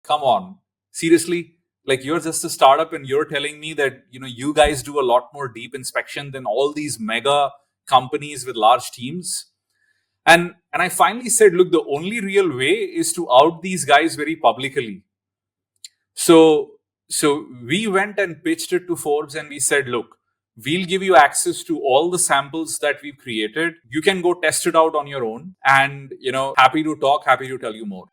come on, seriously? Like, you're just a startup and you're telling me that, you guys do a lot more deep inspection than all these mega companies with large teams. And I finally said, look, the only real way is to out these guys very publicly. So we went and pitched it to Forbes and we said, look, we'll give you access to all the samples that we've created. You can go test it out on your own. And, happy to talk, happy to tell you more.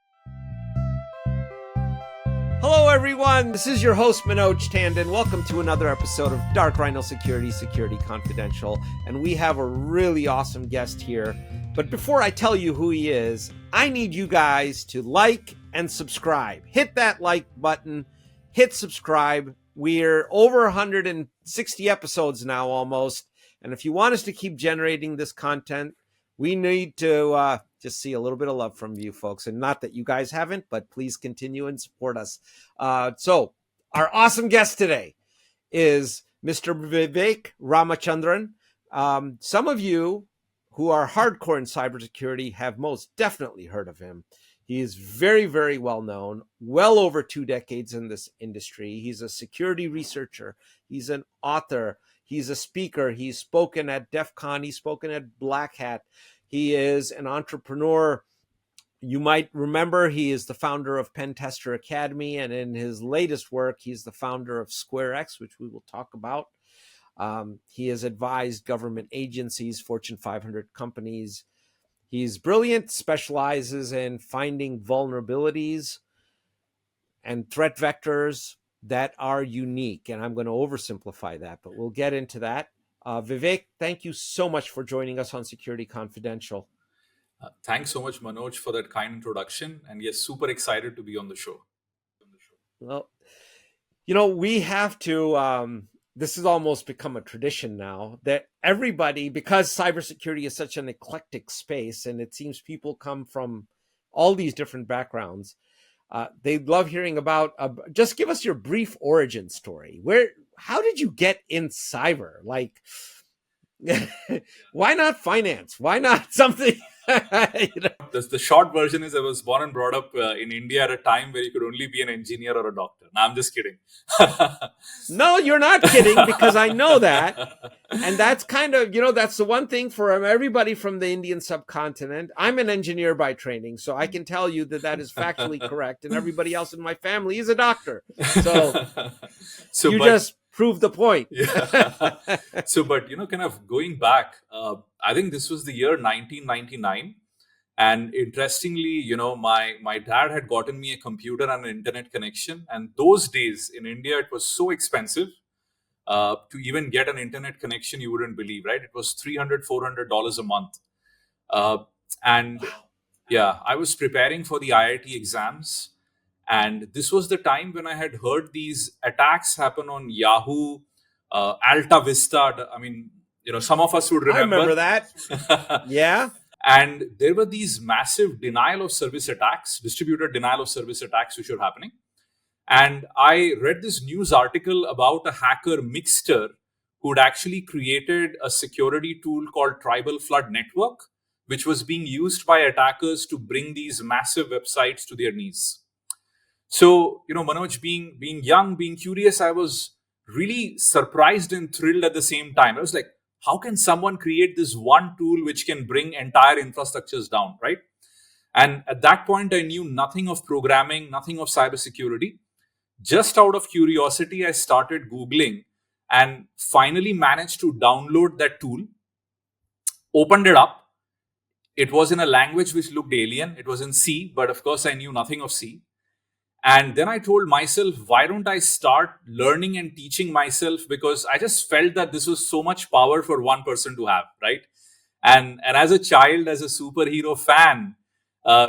Hello, everyone. This is your host, Manoj Tandon. Welcome to another episode of Dark Rhino Security, Security Confidential. And we have a really awesome guest here. But before I tell you who he is, I need you guys to like and subscribe. Hit that like button. Hit subscribe. We're over 160 episodes now almost. And if you want us to keep generating this content, we need to just see a little bit of love from you folks. And not that you guys haven't, but please continue and support us. So our awesome guest today is Mr. Vivek Ramachandran. Some of you who are hardcore in cybersecurity have most definitely heard of him. He is very, very well known, well over 2 decades in this industry. He's a security researcher. He's an author. He's a speaker. He's spoken at DEFCON. He's spoken at BlackHat. He is an entrepreneur. You might remember he is the founder of Pentester Academy. And in his latest work, he's the founder of SquareX, which we will talk about. He has advised government agencies, Fortune 500 companies. He's brilliant, specializes in finding vulnerabilities and threat vectors that are unique. And I'm going to oversimplify that, but we'll get into that. Vivek, thank you so much for joining us on Security Confidential. Thanks so much, Manoj, for that kind introduction. And yes, super excited to be on the show. Well, we have to, this has almost become a tradition now that everybody, because cybersecurity is such an eclectic space and it seems people come from all these different backgrounds, they love hearing about, just give us your brief origin story. How did you get in cyber? Like, why not finance? Why not something? The short version is I was born and brought up in India at a time where you could only be an engineer or a doctor. No, I'm just kidding. No, you're not kidding, because I know that. And that's kind of, that's the one thing for everybody from the Indian subcontinent. I'm an engineer by training, so I can tell you that is factually correct. And everybody else in my family is a doctor. So just prove the point. Yeah. But, kind of going back, I think this was the year 1999. And interestingly, my dad had gotten me a computer and an internet connection. And those days in India, it was so expensive to even get an internet connection, you wouldn't believe, right? It was $300, $400 a month. Yeah, I was preparing for the IIT exams. And this was the time when I had heard these attacks happen on Yahoo, Alta Vista. I mean, some of us would remember. I remember that. Yeah. And there were these massive denial of service attacks, distributed denial of service attacks, which were happening. And I read this news article about a hacker, Mixter, who had actually created a security tool called Tribal Flood Network, which was being used by attackers to bring these massive websites to their knees. So, Manoj, being young, being curious, I was really surprised and thrilled at the same time. I was like, how can someone create this one tool which can bring entire infrastructures down, right? And at that point, I knew nothing of programming, nothing of cybersecurity. Just out of curiosity, I started Googling and finally managed to download that tool, opened it up. It was in a language which looked alien. It was in C, but of course, I knew nothing of C. And then I told myself, why don't I start learning and teaching myself? Because I just felt that this was so much power for one person to have, right? And as a child, as a superhero fan,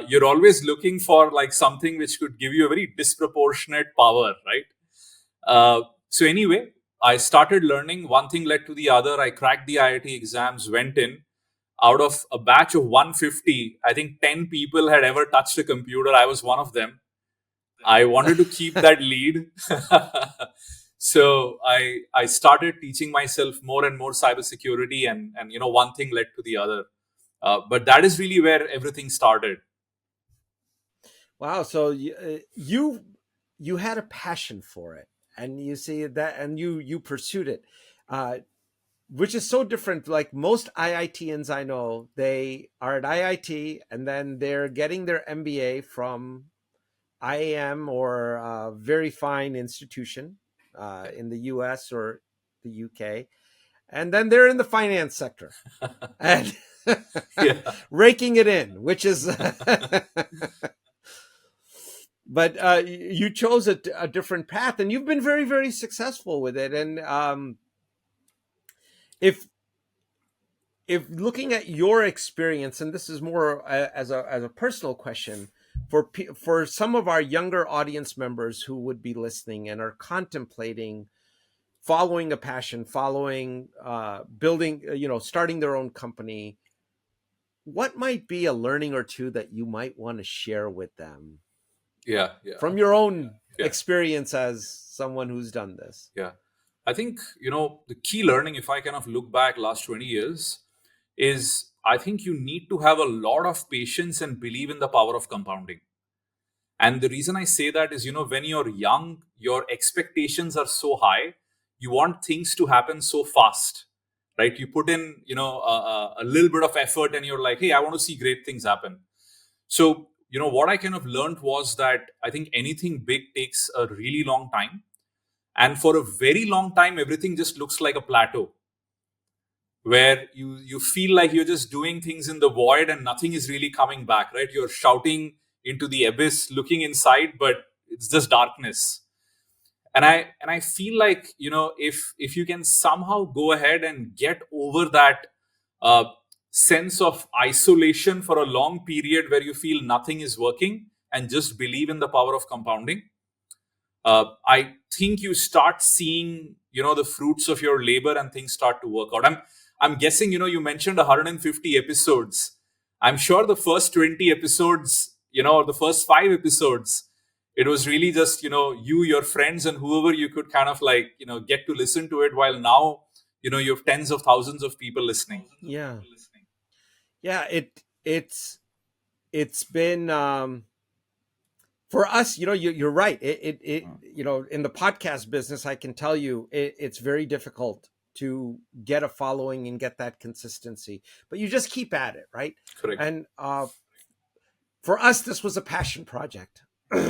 you're always looking for like something which could give you a very disproportionate power, right? So anyway, I started learning. One thing led to the other. I cracked the IIT exams, went in. Out of a batch of 150, I think 10 people had ever touched a computer. I was one of them. I wanted to keep that lead. So I started teaching myself more and more cybersecurity, and one thing led to the other. But that is really where everything started. Wow. So you you had a passion for it, and you see that, and you pursued it, which is so different. Like most IITians I know, they are at IIT and then they're getting their MBA from IAM or a very fine institution in the US or the UK. And then they're in the finance sector and Yeah. raking it in, which is, but you chose a different path, and you've been very, very successful with it. And if looking at your experience, and this is more as a personal question for some of our younger audience members who would be listening and are contemplating following a passion, following building, starting their own company, what might be a learning or two that you might want to share with them Yeah. from your own Yeah. experience as someone who's done this? Yeah. I think, the key learning, if I kind of look back last 20 years, is I think you need to have a lot of patience and believe in the power of compounding. And the reason I say that is, when you're young, your expectations are so high, you want things to happen so fast, right? You put in, a little bit of effort and you're like, hey, I want to see great things happen. So, what I kind of learned was that I think anything big takes a really long time. And for a very long time, everything just looks like a plateau where you feel like you're just doing things in the void and nothing is really coming back, right? You're shouting into the abyss, looking inside, but it's just darkness. And I feel like, if you can somehow go ahead and get over that uh, sense of isolation for a long period where you feel nothing is working and just believe in the power of compounding, I think you start seeing, the fruits of your labor and things start to work out. I'm guessing, you mentioned 150 episodes. I'm sure the first 20 episodes, or the first 5 episodes, it was really just, you, your friends, and whoever you could kind of like, get to listen to it. While now, you have tens of thousands of people listening. Yeah. It's been for us, you're right. It in the podcast business, I can tell you it's very difficult to get a following and get that consistency, but you just keep at it, right? Correct. And for us, this was a passion project.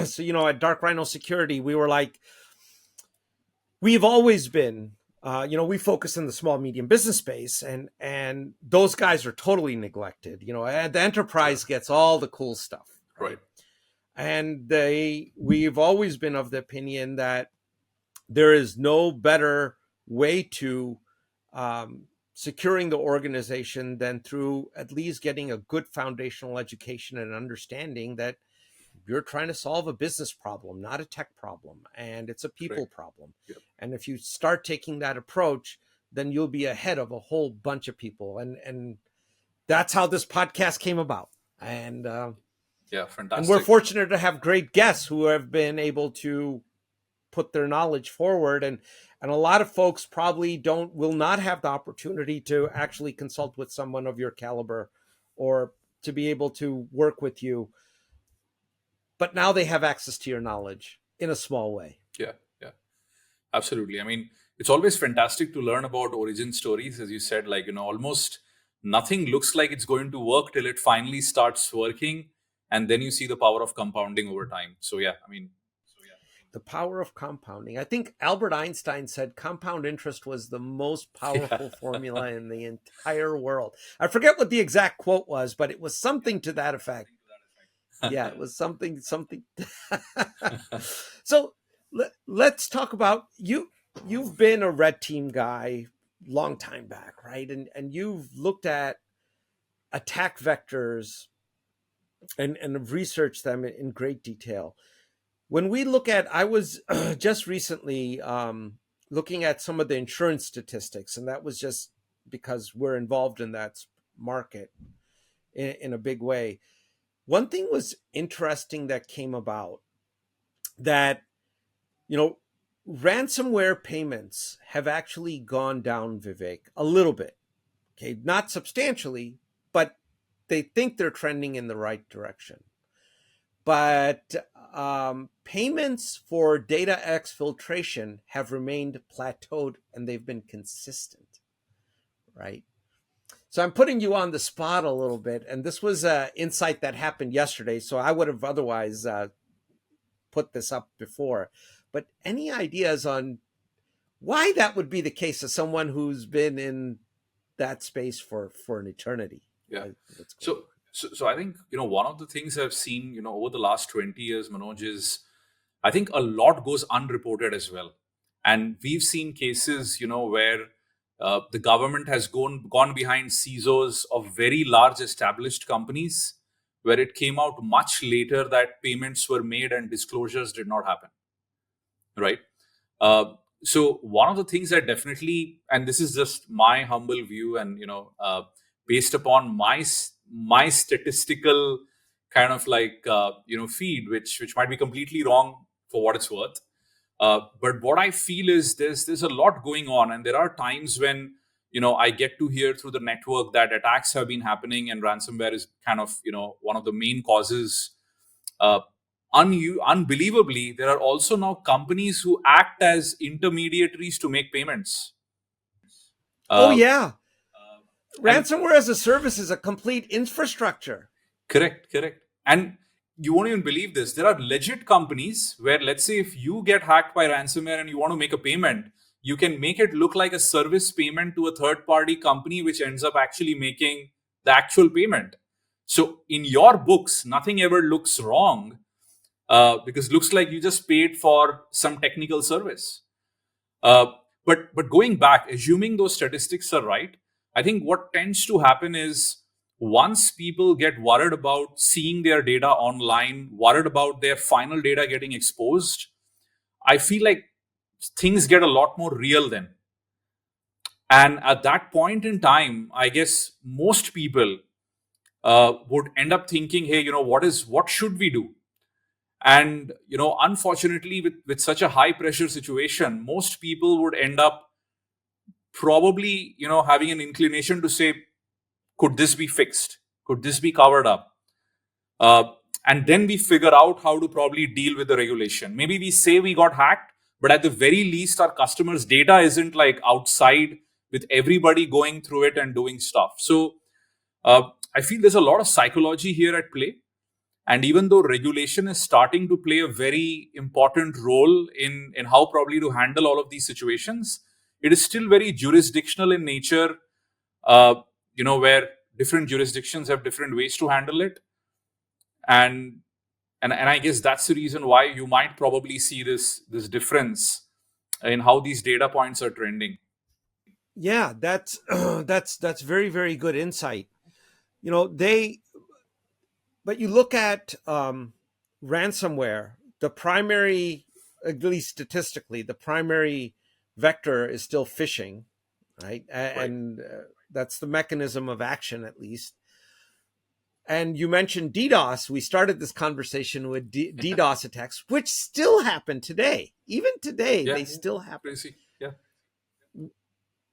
So, at Dark Rhino Security, we were like, we've always been, we focus in the small, medium business space, and those guys are totally neglected. The enterprise gets all the cool stuff. Right. And we've always been of the opinion that there is no better way to securing the organization than through at least getting a good foundational education and understanding that you're trying to solve a business problem, not a tech problem, and it's a people problem. Yep. And if you start taking that approach, then you'll be ahead of a whole bunch of people. And that's how this podcast came about. And yeah, fantastic. And we're fortunate to have great guests who have been able to put their knowledge forward. And a lot of folks probably will not have the opportunity to actually consult with someone of your caliber or to be able to work with you. But now they have access to your knowledge in a small way. Yeah, absolutely. I mean, it's always fantastic to learn about origin stories. As you said, like, almost nothing looks like it's going to work till it finally starts working. And then you see the power of compounding over time. So, yeah, I mean. The power of compounding. I think Albert Einstein said compound interest was the most powerful formula in the entire world. I forget what the exact quote was, but it was something to that effect. Yeah, it was something. So let's talk about you. You've been a red team guy long time back, right? And you've looked at attack vectors and have researched them in great detail. When we look at, I was just recently looking at some of the insurance statistics, and that was just because we're involved in that market in a big way. One thing was interesting that came about that, ransomware payments have actually gone down, Vivek, a little bit. Okay, not substantially, but they think they're trending in the right direction. But payments for data exfiltration have remained plateaued and they've been consistent, right? So I'm putting you on the spot a little bit, and this was an insight that happened yesterday, so I would have otherwise put this up before. But any ideas on why that would be the case of someone who's been in that space for an eternity? Yeah. So I think, one of the things I've seen, over the last 20 years, Manoj, is I think a lot goes unreported as well. And we've seen cases, where the government has gone behind CISOs of very large established companies, where it came out much later that payments were made and disclosures did not happen, right? So one of the things that definitely, and this is just my humble view, and based upon my statistical kind of like feed, which might be completely wrong for what it's worth. But what I feel is there's a lot going on, and there are times when I get to hear through the network that attacks have been happening, and ransomware is kind of one of the main causes. Unbelievably, there are also now companies who act as intermediaries to make payments. Ransomware as a service is a complete infrastructure. Correct. And you won't even believe this. There are legit companies where, let's say, if you get hacked by ransomware and you want to make a payment, you can make it look like a service payment to a third-party company, which ends up actually making the actual payment. So in your books, nothing ever looks wrong because it looks like you just paid for some technical service. But going back, assuming those statistics are right, I think what tends to happen is once people get worried about seeing their data online, worried about their final data getting exposed, I feel like things get a lot more real then. And at that point in time, I guess most people would end up thinking, hey, what should we do? And, unfortunately, with such a high pressure situation, most people would end up probably, having an inclination to say, could this be fixed? Could this be covered up? And then we figure out how to probably deal with the regulation. Maybe we say we got hacked, but at the very least, our customers' data isn't like outside with everybody going through it and doing stuff. So I feel there's a lot of psychology here at play. And even though regulation is starting to play a very important role in how probably to handle all of these situations, it is still very jurisdictional in nature, where different jurisdictions have different ways to handle it. And I guess that's the reason why you might probably see this difference in how these data points are trending. Yeah, that's very, very good insight. But you look at ransomware, the primary, at least statistically, the primary vector is still phishing, right? And that's the mechanism of action, at least. And you mentioned DDoS. We started this conversation with DDoS attacks, which still happen today. Even today, they still happen. Crazy. Yeah.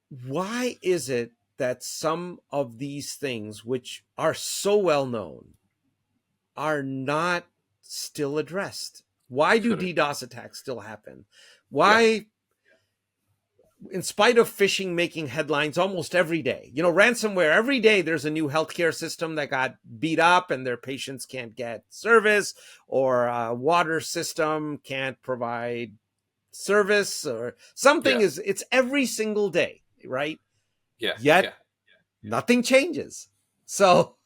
Why is it that some of these things, which are so well known, are not still addressed? Why do DDoS attacks still happen? Why, in spite of phishing making headlines almost every day, ransomware, every day there's a new healthcare system that got beat up and their patients can't get service, or a water system can't provide service, or something it's every single day, right? Yet nothing changes. So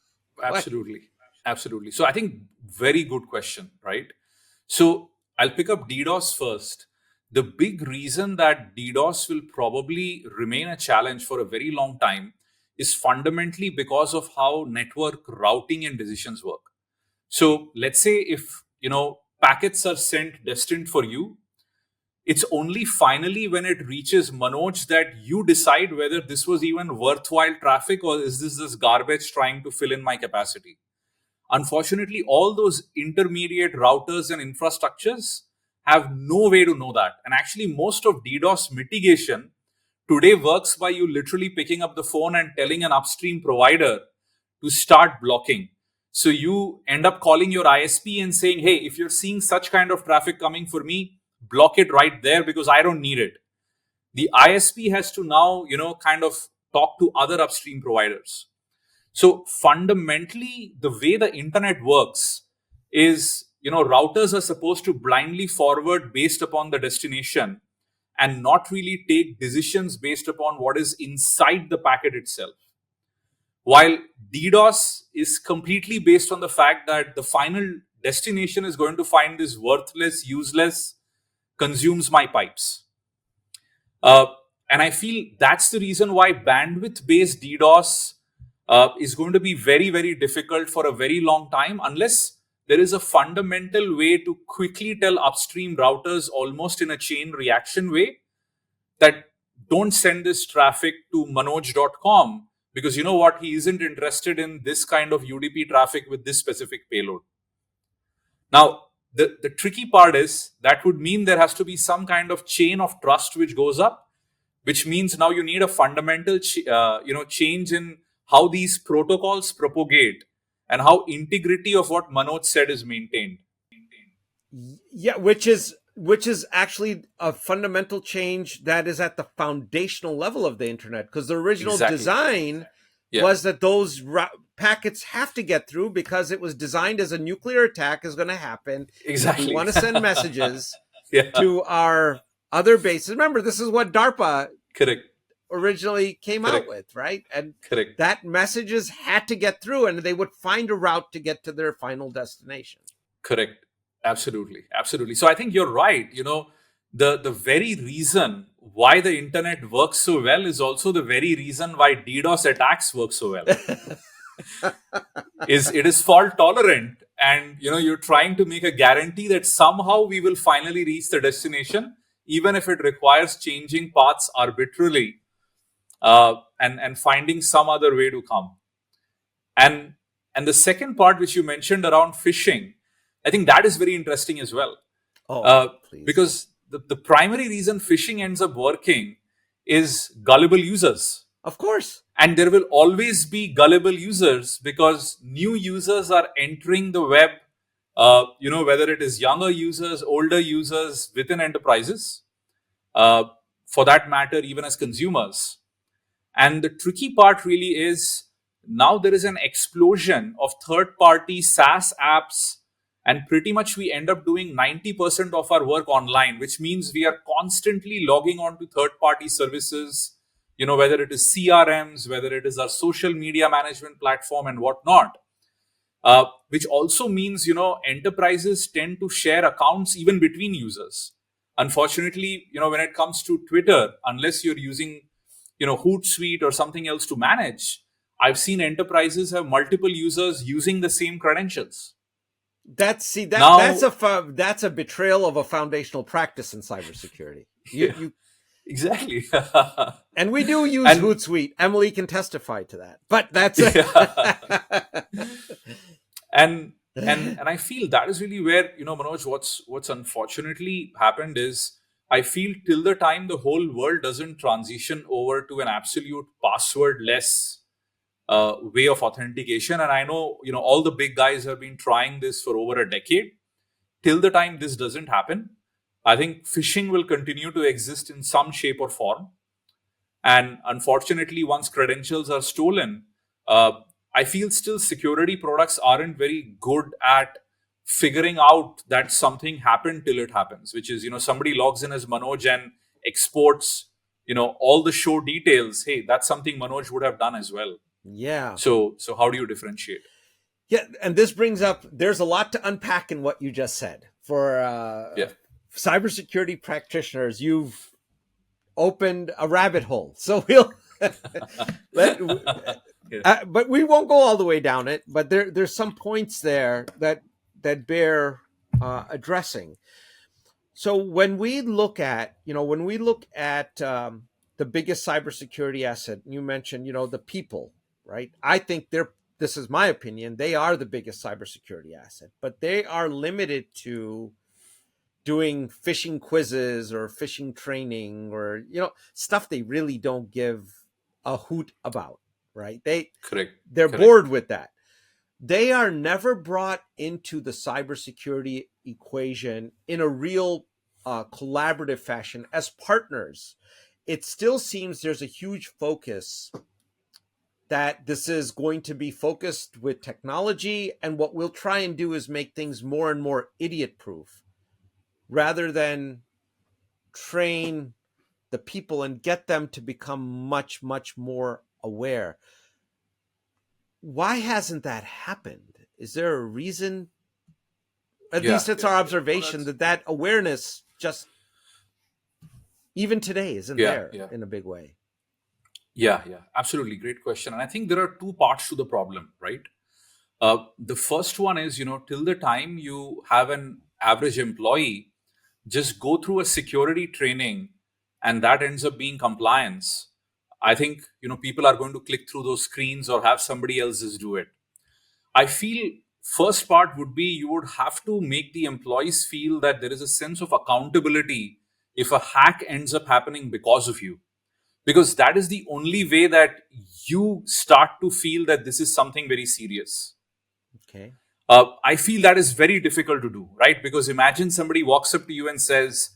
Absolutely. So I think very good question, right? So I'll pick up DDoS first. The big reason that DDoS will probably remain a challenge for a very long time is fundamentally because of how network routing and decisions work. So let's say if, packets are sent destined for you, it's only finally when it reaches Manoj that you decide whether this was even worthwhile traffic or is this just garbage trying to fill in my capacity. Unfortunately, all those intermediate routers and infrastructures have no way to know that. And actually, most of DDoS mitigation today works by you literally picking up the phone and telling an upstream provider to start blocking. So you end up calling your ISP and saying, hey, if you're seeing such kind of traffic coming for me, block it right there because I don't need it. The ISP has to now, kind of talk to other upstream providers. So fundamentally, the way the internet works is, routers are supposed to blindly forward based upon the destination and not really take decisions based upon what is inside the packet itself. While DDoS is completely based on the fact that the final destination is going to find this worthless, useless, consumes my pipes. And I feel that's the reason why bandwidth-based DDoS is going to be very, very difficult for a very long time unless there is a fundamental way to quickly tell upstream routers almost in a chain reaction way that don't send this traffic to manoj.com because you know what, he isn't interested in this kind of UDP traffic with this specific payload. Now, the tricky part is that would mean there has to be some kind of chain of trust which goes up, which means now you need a fundamental change in how these protocols propagate and how integrity of what Manoj said is maintained. Yeah, which is actually a fundamental change that is at the foundational level of the internet, because the original design was that those packets have to get through because it was designed as a nuclear attack is going to happen. Exactly. We want to send messages to our other bases. Remember, this is what DARPA originally came out with, right? And that messages had to get through and they would find a route to get to their final destination. Correct. Absolutely. So I think you're right. The very reason why the internet works so well is also the very reason why DDoS attacks work so well. It is fault tolerant, and you're trying to make a guarantee that somehow we will finally reach the destination, even if it requires changing paths arbitrarily and finding some other way to come. And the second part which you mentioned around phishing, I think that is very interesting as well. Because the primary reason phishing ends up working is gullible users. Of course. And there will always be gullible users because new users are entering the web, whether it is younger users, older users within enterprises, for that matter, even as consumers. And the tricky part really is now there is an explosion of third-party SaaS apps, and pretty much we end up doing 90% of our work online, which means we are constantly logging on to third-party services, whether it is CRMs, whether it is our social media management platform and whatnot, which also means, enterprises tend to share accounts even between users. Unfortunately, when it comes to Twitter, unless you're using, Hootsuite or something else to manage, I've seen enterprises have multiple users using the same credentials. That's a betrayal of a foundational practice in cybersecurity. Exactly. And we do use Hootsuite. Emily can testify to that. But that's and I feel that is really where, Manoj, what's unfortunately happened is I feel till the time the whole world doesn't transition over to an absolute password-less way of authentication, and I know, all the big guys have been trying this for over a decade. Till the time this doesn't happen, I think phishing will continue to exist in some shape or form. And unfortunately, once credentials are stolen, I feel still security products aren't very good at figuring out that something happened till it happens, which is, somebody logs in as Manoj and exports, all the show details. Hey, that's something Manoj would have done as well. Yeah. So how do you differentiate? Yeah, and this brings up, there's a lot to unpack in what you just said. For cybersecurity practitioners, you've opened a rabbit hole. So we'll but we won't go all the way down it. But there's some points there that bear addressing. So when we look at the biggest cybersecurity asset, you mentioned, the people, right? I think this is my opinion, they are the biggest cybersecurity asset, but they are limited to doing phishing quizzes or phishing training or, stuff they really don't give a hoot about, right? They're bored with that. they are never brought into the cybersecurity equation in a real collaborative fashion as partners. It still seems there's a huge focus that this is going to be focused with technology, and what we'll try and do is make things more and more idiot proof rather than train the people and get them to become much, much more aware. Why hasn't that happened? Is there a reason? At least it's our observation that awareness just even today isn't there in a big way. Yeah, absolutely. Great question. And I think there are two parts to the problem, right? The first one is, till the time you have an average employee just go through a security training and that ends up being compliance, I think, people are going to click through those screens or have somebody else just do it. I feel first part would be you would have to make the employees feel that there is a sense of accountability if a hack ends up happening because of you. Because that is the only way that you start to feel that this is something very serious. Okay. I feel that is very difficult to do, right? Because imagine somebody walks up to you and says,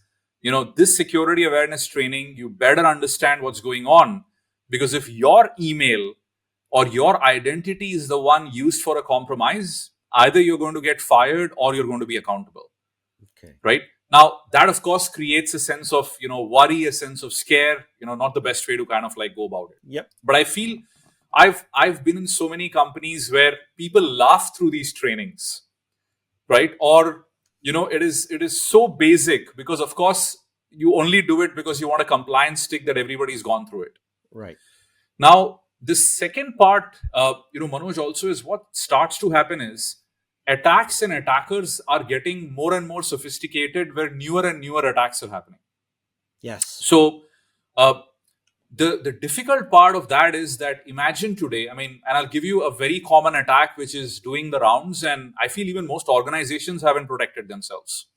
this security awareness training, you better understand what's going on. Because if your email or your identity is the one used for a compromise, either you're going to get fired or you're going to be accountable. Okay. Right? Now, that of course creates a sense of, worry, a sense of scare, not the best way to kind of like go about it. Yep. But I feel I've been in so many companies where people laugh through these trainings, right? Or, it is so basic because of course you only do it because you want a compliance stick that everybody's gone through it. Right. Now, the second part, Manoj, also is what starts to happen is attacks and attackers are getting more and more sophisticated where newer and newer attacks are happening. Yes. So the difficult part of that is that imagine today, and I'll give you a very common attack which is doing the rounds, and I feel even most organizations haven't protected themselves.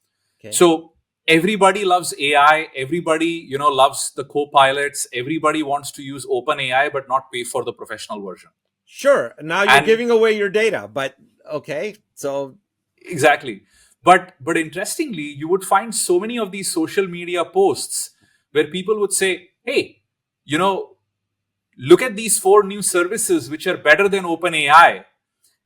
Okay. So everybody loves AI, everybody loves the co-pilots, everybody wants to use open AI but not pay for the professional version. Sure. Now you're giving away your data, but okay. So exactly. But interestingly, you would find so many of these social media posts where people would say, hey, look at these 4 new services which are better than OpenAI.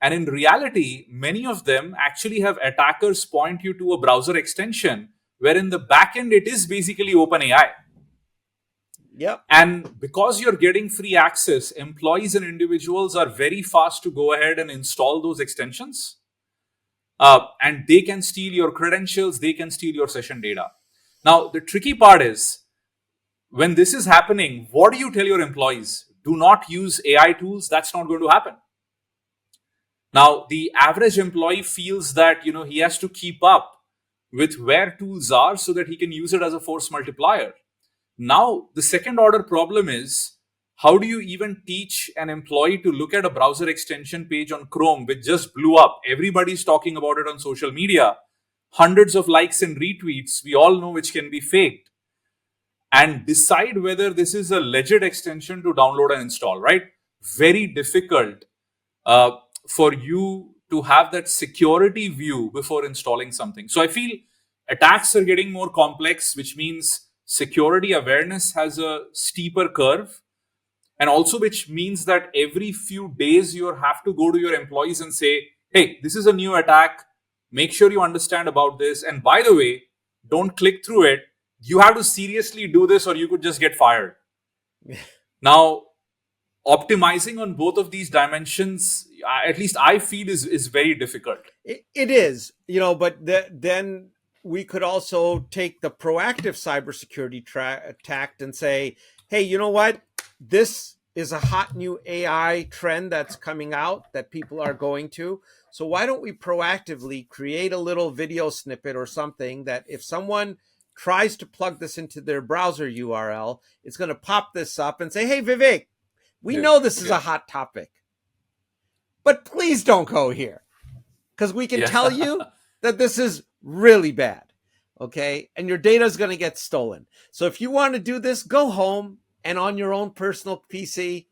And in reality, many of them actually have attackers point you to a browser extension where in the backend it is basically OpenAI. Yep. And because you're getting free access, employees and individuals are very fast to go ahead and install those extensions. And they can steal your credentials, they can steal your session data. Now, the tricky part is, when this is happening, what do you tell your employees? Do not use AI tools. That's not going to happen. Now, the average employee feels that, he has to keep up with where tools are so that he can use it as a force multiplier. Now, the second order problem is, how do you even teach an employee to look at a browser extension page on Chrome which just blew up? Everybody's talking about it on social media. Hundreds of likes and retweets. We all know which can be faked. And decide whether this is a legit extension to download and install, right? Very difficult for you to have that security view before installing something. So I feel attacks are getting more complex, which means security awareness has a steeper curve. And also which means that every few days you have to go to your employees and say, hey, this is a new attack. Make sure you understand about this. And by the way, don't click through it. You have to seriously do this or you could just get fired. Now, optimizing on both of these dimensions, at least I feel is very difficult. It is, but then we could also take the proactive cybersecurity tact and say, hey, you know what? This is a hot new AI trend that's coming out that people are going to. So why don't we proactively create a little video snippet or something that if someone tries to plug this into their browser URL, it's going to pop this up and say, hey, Vivek, we know this is a hot topic, but please don't go here because we can tell you that this is really bad. Okay. And your data is going to get stolen. So if you want to do this, go home and on your own personal PC,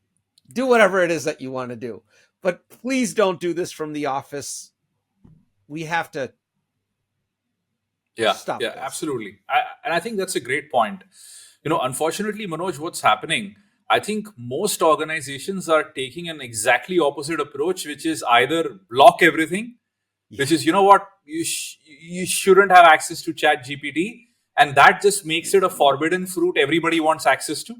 do whatever it is that you want to do. But please don't do this from the office. We have to stop this. Absolutely. And I think that's a great point. Unfortunately, Manoj, what's happening? I think most organizations are taking an exactly opposite approach, which is either block everything, which is, what, you shouldn't have access to Chat GPT, and that just makes it a forbidden fruit everybody wants access to.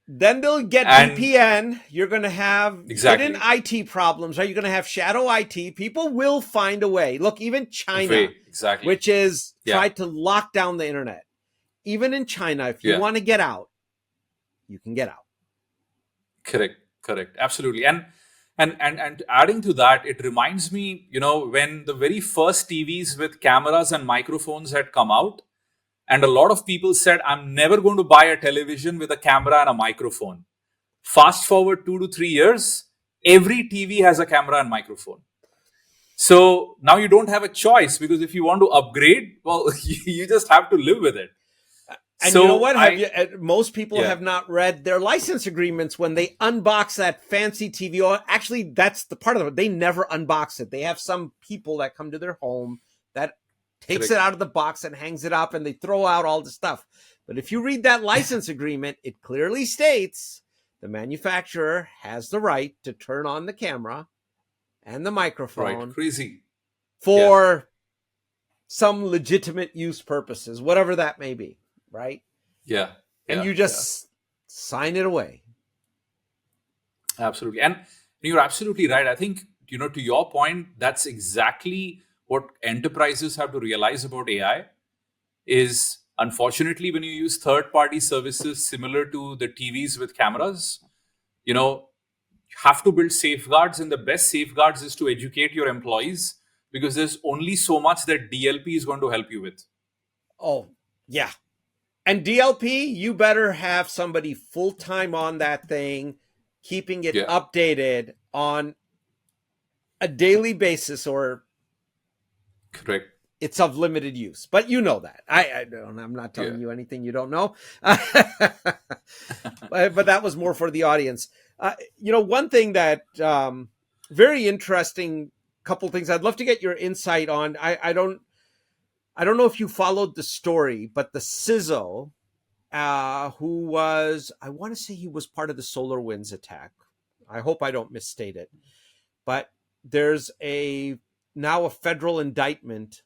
Then they'll get VPN. You're going to have hidden IT problems, right? You're going to have shadow IT. People will find a way. Look, even China, which is tried to lock down the internet. Even in China, if you want to get out, you can get out. Correct. Absolutely. And adding to that, it reminds me, when the very first TVs with cameras and microphones had come out, and a lot of people said, I'm never going to buy a television with a camera and a microphone. Fast forward 2 to 3 years, every TV has a camera and microphone. So now you don't have a choice, because if you want to upgrade, well, you just have to live with it. And so you know what? Most people have not read their license agreements when they unbox that fancy TV. Or actually, that's the part of it. They never unbox it. They have some people that come to their home that takes it out of the box and hangs it up, and they throw out all the stuff. But if you read that license agreement, it clearly states the manufacturer has the right to turn on the camera and the microphone for some legitimate use purposes, whatever that may be, right? And you just sign it away. Absolutely. And you're absolutely right. I think, to your point, that's exactly what enterprises have to realize about AI is, unfortunately, when you use third-party services similar to the TVs with cameras, you have to build safeguards, and the best safeguards is to educate your employees, because there's only so much that DLP is going to help you with. Oh, yeah. And DLP, you better have somebody full-time on that thing, keeping it updated on a daily basis, or correct. It's of limited use, but you know that. I'm not telling you anything you don't know. But that was more for the audience. One thing that very interesting, couple things I'd love to get your insight on. I don't know if you followed the story, but the CISO, who was, I want to say he was part of the SolarWinds attack. I hope I don't misstate it, but there's now a federal indictment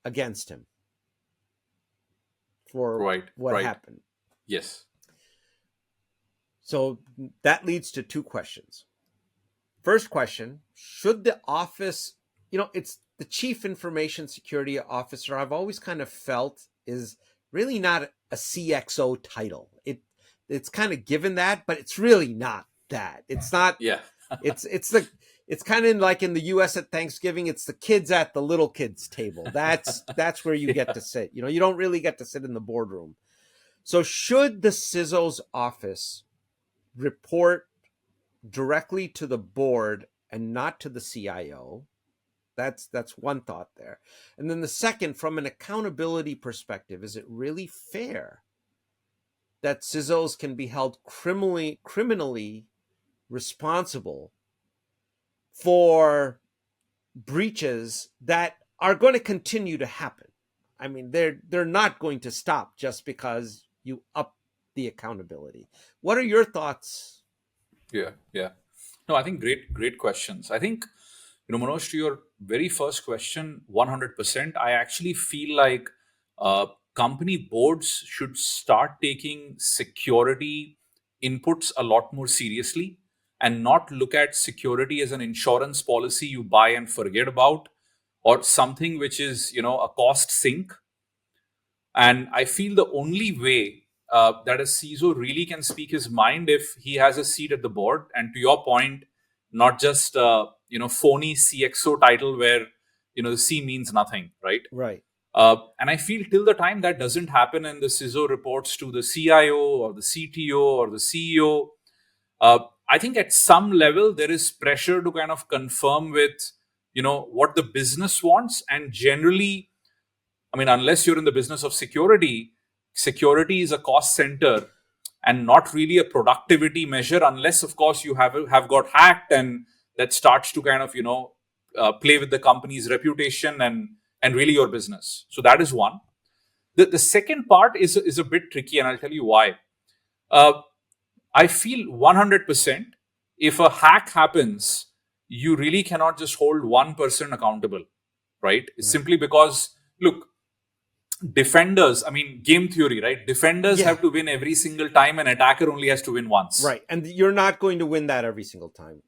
against him for what happened. Yes. So that leads to two questions. First question, should the office, it's the Chief Information Security Officer, I've always kind of felt is really not a CXO title. It's kind of given that, but it's really not that. It's not. It's kind of like in the U.S. at Thanksgiving, it's the kids at the little kids table. That's where you get to sit. You don't really get to sit in the boardroom. So should the CISO's office report directly to the board and not to the CIO? That's one thought there. And then the second, from an accountability perspective, is it really fair that CISOs can be held criminally responsible for breaches that are going to continue to happen? I mean, they're not going to stop just because you up the accountability. What are your thoughts? No, I think great questions. I think, Manoj, to your very first question, 100%, I actually feel like company boards should start taking security inputs a lot more seriously, and not look at security as an insurance policy you buy and forget about, or something which is, a cost sink. And I feel the only way that a CISO really can speak his mind if he has a seat at the board. And to your point, not just phony CXO title where the C means nothing, right? Right. And I feel till the time that doesn't happen and the CISO reports to the CIO or the CTO or the CEO, I think at some level there is pressure to kind of confirm with what the business wants. And generally, I mean, unless you're in the business of security is a cost center and not really a productivity measure, unless of course you have got hacked and that starts to kind of, play with the company's reputation and really your business. So that is one. The second part is a bit tricky, and I'll tell you why. I feel 100% if a hack happens, you really cannot just hold one person accountable, right? Simply because, look, defenders, I mean, game theory, right? Defenders have to win every single time, and attacker only has to win once. Right. And you're not going to win that every single time.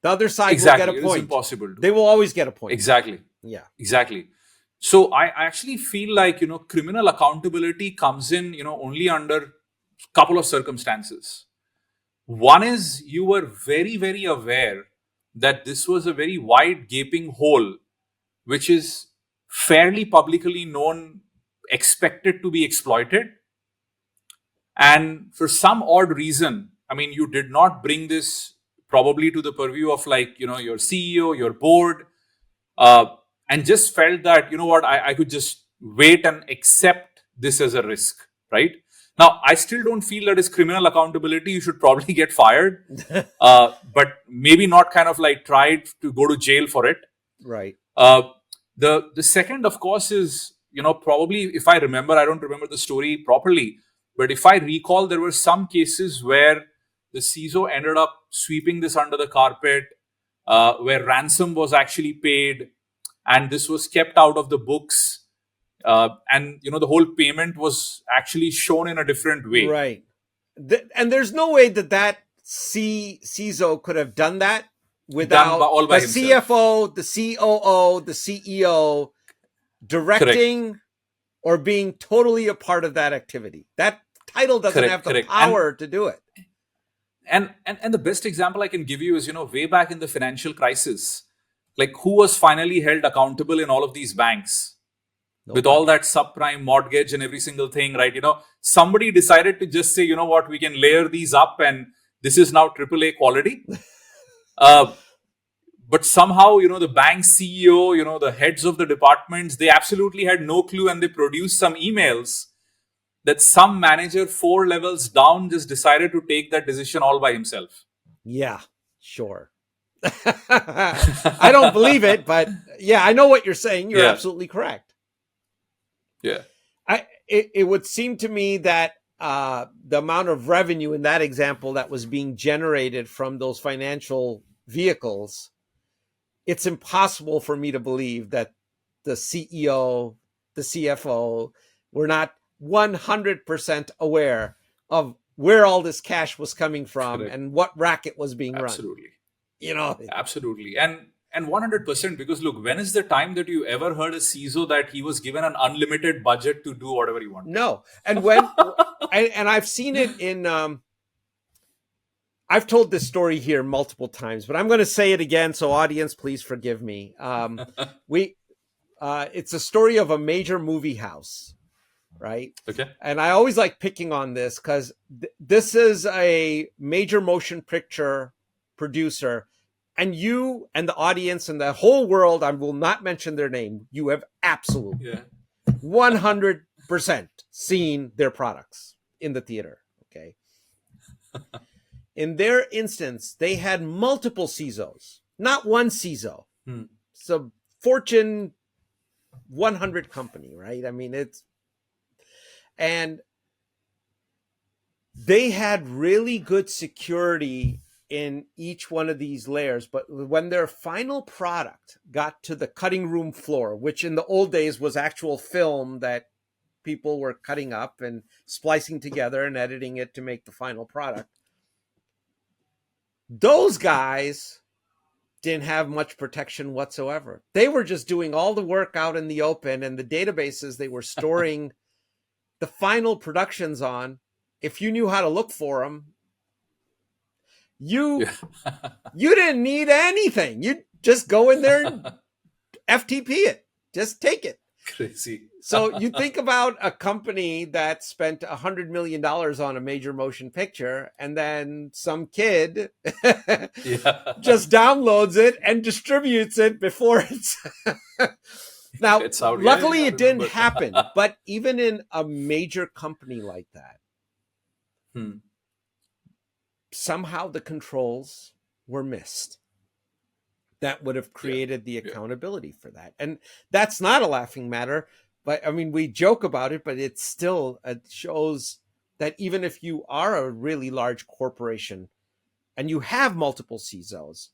The other side Exactly. will get a point. It is impossible. They will always get a point. Exactly. Yeah. Exactly. So I actually feel like, criminal accountability comes in, only under a couple of circumstances. One is you were very, very aware that this was a very wide gaping hole, which is fairly publicly known, expected to be exploited. And for some odd reason, I mean, you did not bring this probably to the purview of your CEO, your board, and just felt that, what, I could just wait and accept this as a risk, right? Now, I still don't feel that is criminal accountability. You should probably get fired, but maybe not kind of like try to go to jail for it. Right. The second, of course, is, probably, if I remember, I don't remember the story properly, but if I recall, there were some cases where the CISO ended up sweeping this under the carpet, where ransom was actually paid, and this was kept out of the books. And, the whole payment was actually shown in a different way. Right. And there's no way that CISO could have done that without the himself. CFO, the COO, the CEO directing or being totally a part of that activity. That title doesn't have the power to do it. And the best example I can give you is, way back in the financial crisis, like who was finally held accountable in all of these banks? With all that subprime mortgage and every single thing, right? Somebody decided to just say, what, we can layer these up and this is now AAA quality. But somehow, the bank CEO, the heads of the departments, they absolutely had no clue, and they produced some emails that some manager 4 levels down just decided to take that decision all by himself. Yeah, sure. I don't believe it, but yeah, I know what you're saying. You're absolutely correct. Yeah. It would seem to me that the amount of revenue in that example that was being generated from those financial vehicles, it's impossible for me to believe that the CEO, the CFO were not 100% aware of where all this cash was coming from and what racket was being run. Absolutely. Absolutely. And 100%, because look, when is the time that you ever heard a CISO that he was given an unlimited budget to do whatever he wanted? No. And when, and I've seen it in, I've told this story here multiple times, but I'm going to say it again. So audience, please forgive me. It's a story of a major movie house, right? Okay. And I always like picking on this because this is a major motion picture producer. And you and the audience and the whole world, I will not mention their name, you have absolutely 100% seen their products in the theater, okay? In their instance, they had multiple CISOs, not one CISO. It's a Fortune 100 company, right? I mean, and they had really good security in each one of these layers, but when their final product got to the cutting room floor, which in the old days was actual film that people were cutting up and splicing together and editing it to make the final product, those guys didn't have much protection whatsoever. They were just doing all the work out in the open, and the databases they were storing the final productions on, if you knew how to look for them, you didn't need anything. You just go in there and FTP it. Just take it. Crazy. So you think about a company that spent $100 million on a major motion picture, and then some kid just downloads it and distributes it before it's... Now, luckily it didn't happen, but even in a major company like that, somehow the controls were missed. that would have created the accountability for that. And that's not a laughing matter, but I mean, we joke about it, but it shows that even if you are a really large corporation and you have multiple CISOs,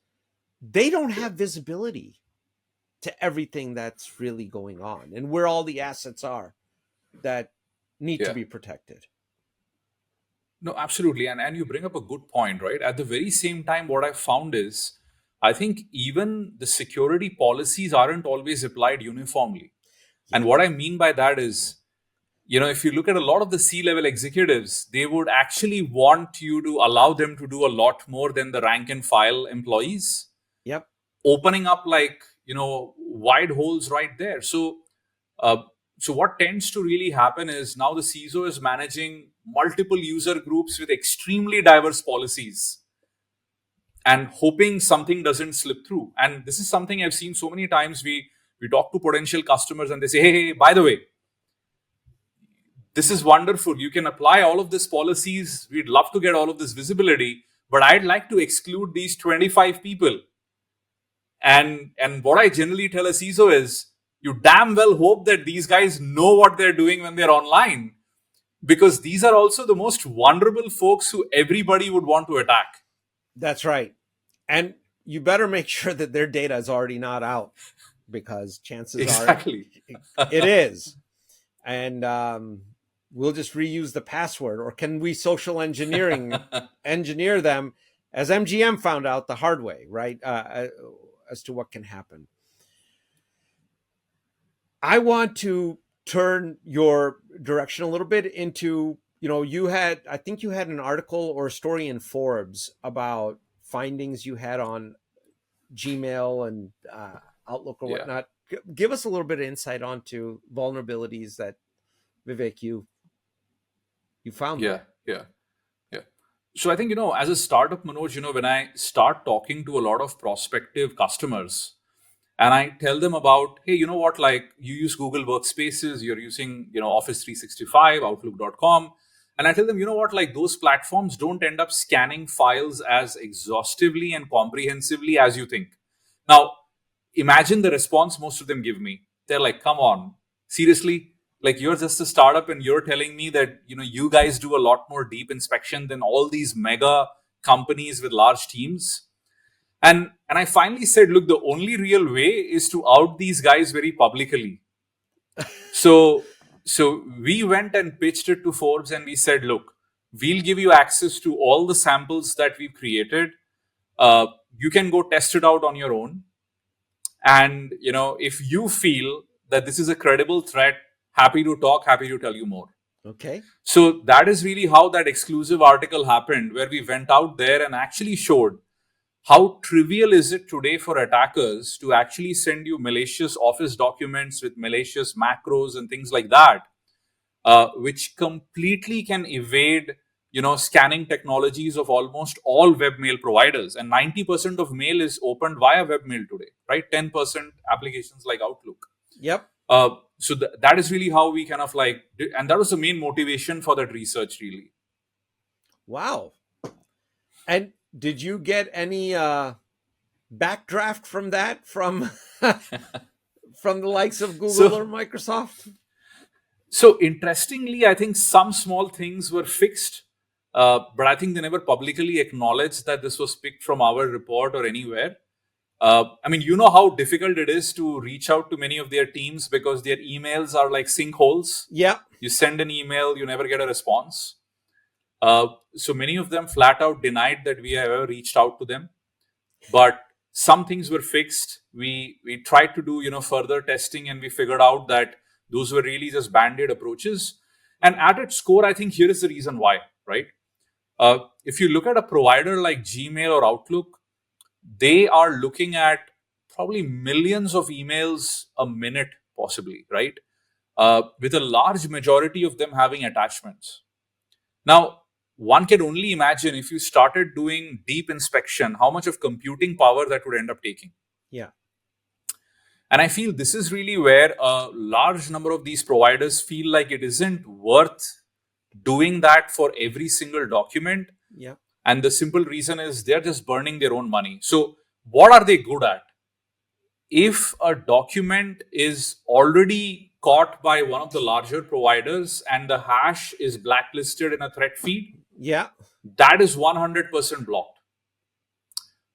they don't have visibility to everything that's really going on and where all the assets are that need to be protected. No, absolutely. And you bring up a good point, right? At the very same time, what I found is, I think even the security policies aren't always applied uniformly. And what I mean by that is, if you look at a lot of the C-level executives, they would actually want you to allow them to do a lot more than the rank and file employees. Yep. Opening up wide holes right there. So what tends to really happen is now the CISO is managing multiple user groups with extremely diverse policies and hoping something doesn't slip through. And this is something I've seen so many times. We talk to potential customers and they say, hey, by the way, this is wonderful. You can apply all of these policies. We'd love to get all of this visibility, but I'd like to exclude these 25 people. And what I generally tell a CISO is, you damn well hope that these guys know what they're doing when they're online, because these are also the most vulnerable folks who everybody would want to attack. That's right. And you better make sure that their data is already not out, because chances are it is. And we'll just reuse the password, or can we social engineer them, as MGM found out the hard way, right? As to what can happen. I want to turn your direction a little bit into, I think you had an article or a story in Forbes about findings you had on Gmail and Outlook or whatnot. Give us a little bit of insight onto vulnerabilities that, Vivek, you found. Yeah. So I think, as a startup, Manoj, when I start talking to a lot of prospective customers and I tell them about, hey, you know what, you use Google Workspaces, you're using, Office 365, Outlook.com. And I tell them, those platforms don't end up scanning files as exhaustively and comprehensively as you think. Now, imagine the response most of them give me. They're like, come on, seriously? You're just a startup and you're telling me that, you guys do a lot more deep inspection than all these mega companies with large teams. And I finally said, look, the only real way is to out these guys very publicly. So we went and pitched it to Forbes and we said, look, we'll give you access to all the samples that we've created. You can go test it out on your own. And, if you feel that this is a credible threat, happy to talk, happy to tell you more. Okay. So that is really how that exclusive article happened, where we went out there and actually showed how trivial is it today for attackers to actually send you malicious Office documents with malicious macros and things like that, which completely can evade, scanning technologies of almost all webmail providers. And 90% of mail is opened via webmail today, right? 10% applications like Outlook. Yep. So that is really how we kind of and that was the main motivation for that research, really. Wow. And did you get any backdraft from that from the likes of Google or Microsoft? So interestingly, I think some small things were fixed, but I think they never publicly acknowledged that this was picked from our report or anywhere. You know how difficult it is to reach out to many of their teams because their emails are like sinkholes. Yeah. You send an email, you never get a response. So many of them flat out denied that we have ever reached out to them. But some things were fixed. We tried to do, further testing, and we figured out that those were really just band-aid approaches. And at its core, I think here is the reason why, right? If you look at a provider like Gmail or Outlook, they are looking at probably millions of emails a minute, possibly, right? With a large majority of them having attachments. Now, one can only imagine if you started doing deep inspection, how much of computing power that would end up taking. Yeah. And I feel this is really where a large number of these providers feel like it isn't worth doing that for every single document. Yeah. And the simple reason is they're just burning their own money. So what are they good at? if a document is already caught by one of the larger providers and the hash is blacklisted in a threat feed, Yeah. that is 100% blocked.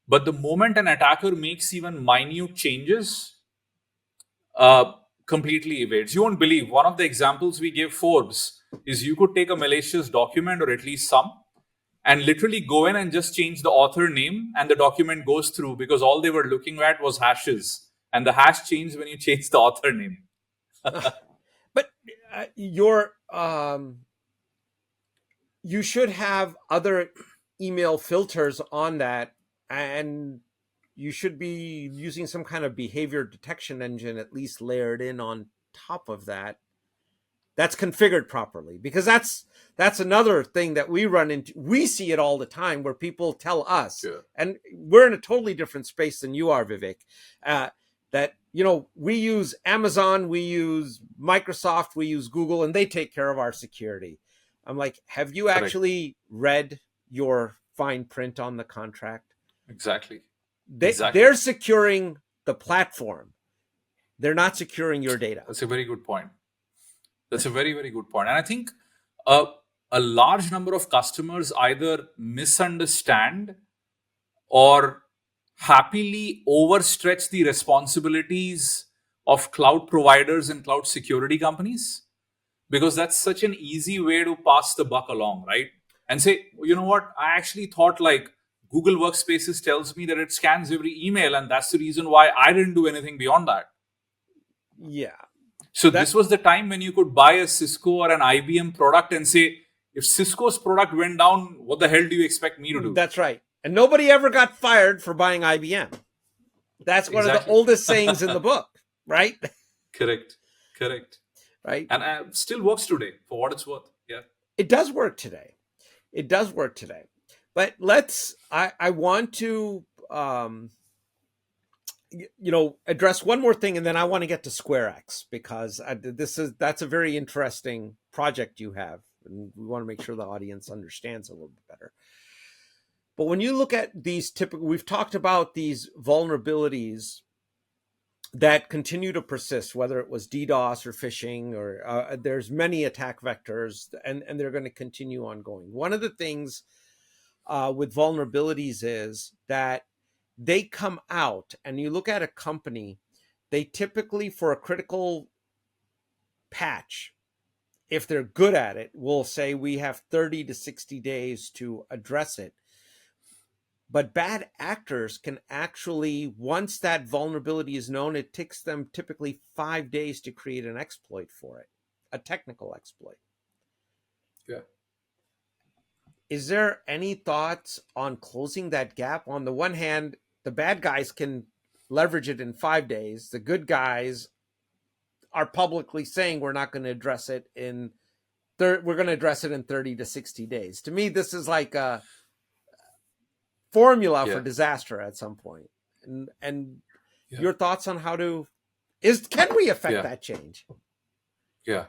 But the moment an attacker makes even minute changes, completely evades. You won't believe, one of the examples we give Forbes is you could take a malicious document, or at least some, and literally go in and just change the author name, and the document goes through because all they were looking at was hashes, and the hash changed when you change the author name. But you should have other email filters on that, and you should be using some kind of behavior detection engine at least layered in on top of that, that's configured properly, because that's another thing that we run into. We see it all the time where people tell us, and we're in a totally different space than you are, Vivek, that, we use Amazon, we use Microsoft, we use Google, and they take care of our security. I'm like, have you actually read your fine print on the contract? Exactly. They're securing the platform. They're not securing your data. That's a very good point. That's a very, very good point. And I think a large number of customers either misunderstand or happily overstretch the responsibilities of cloud providers and cloud security companies, because that's such an easy way to pass the buck along, right? And say, you know what, I actually thought like Google Workspaces tells me that it scans every email, and that's the reason why I didn't do anything beyond that. Yeah. So this was the time when you could buy a Cisco or an IBM product and say, if Cisco's product went down, what the hell do you expect me to do? That's right. And nobody ever got fired for buying IBM. That's one of the oldest sayings in the book, right? Correct. Right. And still works today, for what it's worth. Yeah. It does work today. But I want to, address one more thing, and then I want to get to SquareX, because that's a very interesting project you have, and we want to make sure the audience understands a little bit better. But when you look at these we've talked about these vulnerabilities that continue to persist, whether it was DDoS or phishing, or there's many attack vectors, and they're going to continue ongoing. One of the things with vulnerabilities is that they come out, and you look at a company, they typically, for a critical patch, if they're good at it, will say we have 30 to 60 days to address it. But bad actors can actually, once that vulnerability is known, it takes them typically 5 days to create an exploit for it, a technical exploit. Yeah. Is there any thoughts on closing that gap? On the one hand, the bad guys can leverage it in 5 days. The good guys are publicly saying we're not going to address it we're going to address it in 30 to 60 days. To me, this is like a formula for disaster at some point. And your thoughts on how to can we affect that change? Yeah.